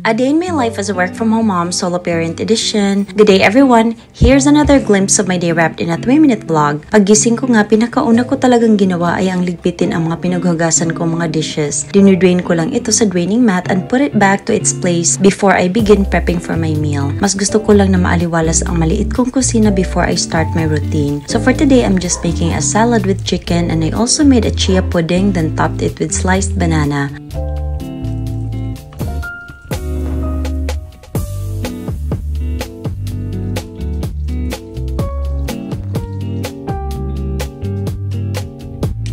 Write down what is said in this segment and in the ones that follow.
A Day in My Life as a Work From Home Mom Solo Parent Edition. Good day everyone! Here's another glimpse of my day wrapped in a 3-minute vlog. Paggising ko nga, pinakauna ko talagang ginawa ay ang ligpitin ang mga pinaghugasan kong mga dishes. Dinudrain ko lang ito sa draining mat and put it back to its place before I begin prepping for my meal. Mas gusto ko lang na maaliwalas ang maliit kong kusina before I start my routine. So for today, I'm just making a salad with chicken and I also made a chia pudding then topped it with sliced banana.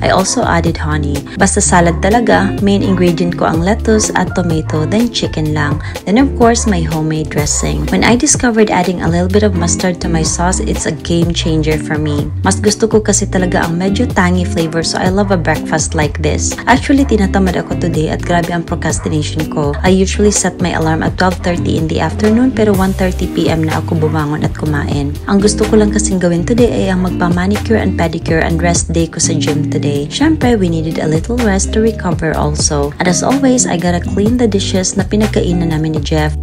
I also added honey. Basta salad talaga, main ingredient ko ang lettuce at tomato, then chicken lang. Then of course, my homemade dressing. When I discovered adding a little bit of mustard to my sauce, it's a game changer for me. Mas gusto ko kasi talaga ang medyo tangy flavor, so I love a breakfast like this. Actually, tinatamad ako today at grabe ang procrastination ko. I usually set my alarm at 12:30 in the afternoon pero 1:30 PM na ako bumangon at kumain. Ang gusto ko lang kasing gawin today ay ang magpa-manicure and pedicure and rest day ko sa gym today. Syempre, we needed a little rest to recover also. And as always, I gotta clean the dishes na pinagkainan namin ni Jeff.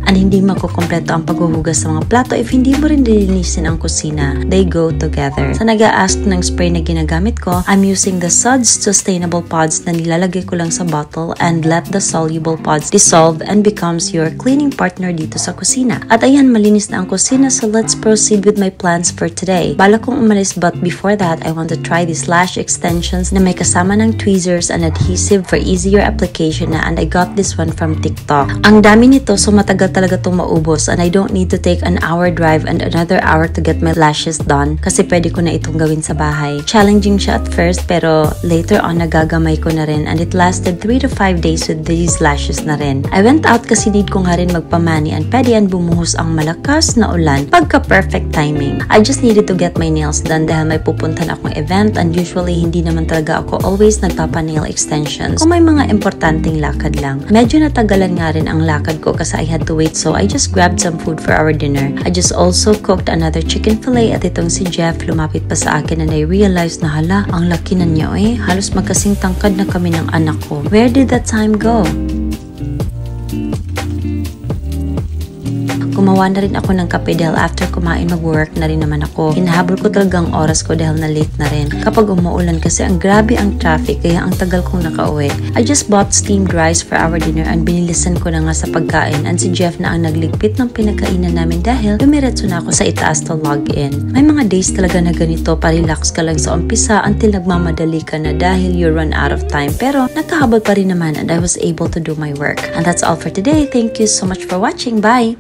And hindi makukompleto ang paghuhugas sa mga plato if hindi mo rin lilinisin ang kusina. They go together. Sa nag-a-ask ng spray na ginagamit ko, I'm using the Suds Sustainable Pods na nilalagay ko lang sa bottle and let the soluble pods dissolve and becomes your cleaning partner dito sa kusina. At ayan, malinis na ang kusina, so let's proceed with my plans for today. Bala kong umalis but before that, I want to try these lash extensions na may kasama ng tweezers and adhesive for easier application na, and I got this one from TikTok. Ang dami nito, so matagal talaga itong maubos and I don't need to take an hour drive and another hour to get my lashes done kasi pwede ko na itong gawin sa bahay. Challenging siya at first pero later on nagagamay ko na rin and it lasted 3 to 5 days with these lashes na rin. I went out kasi need ko nga rin magpamani and pwede yan bumuhos ang malakas na ulan pagka perfect timing. I just needed to get my nails done dahil may pupuntan akong event and usually hindi naman talaga ako always nagpapa-nail extensions kung may mga importanteng lakad lang. Medyo natagalan nga rin ang lakad ko kasi I had to wait, so I just grabbed some food for our dinner. I just also cooked another chicken fillet at itong si Jeff lumapit pa sa akin and I realized na hala, ang laki na niya halos magkasing tangkad na kami ng anak ko. Where did that time go? Gumawa na rin ako ng kape dahil after kumain mag-work na rin naman ako. Hinahabol ko talagang oras ko dahil na late na rin. Kapag umuulan kasi ang grabe ang traffic kaya ang tagal kong nakauwi. I just bought steamed rice for our dinner and binilisan ko na nga sa pagkain and si Jeff na ang nagligpit ng pinagkainan namin dahil dumiretso na ako sa itaas to log in. May mga days talaga na ganito, pa-relax ka lang sa umpisa until nagmamadali ka na dahil you run out of time. Pero nakahabol pa rin naman and I was able to do my work. And that's all for today. Thank you so much for watching. Bye!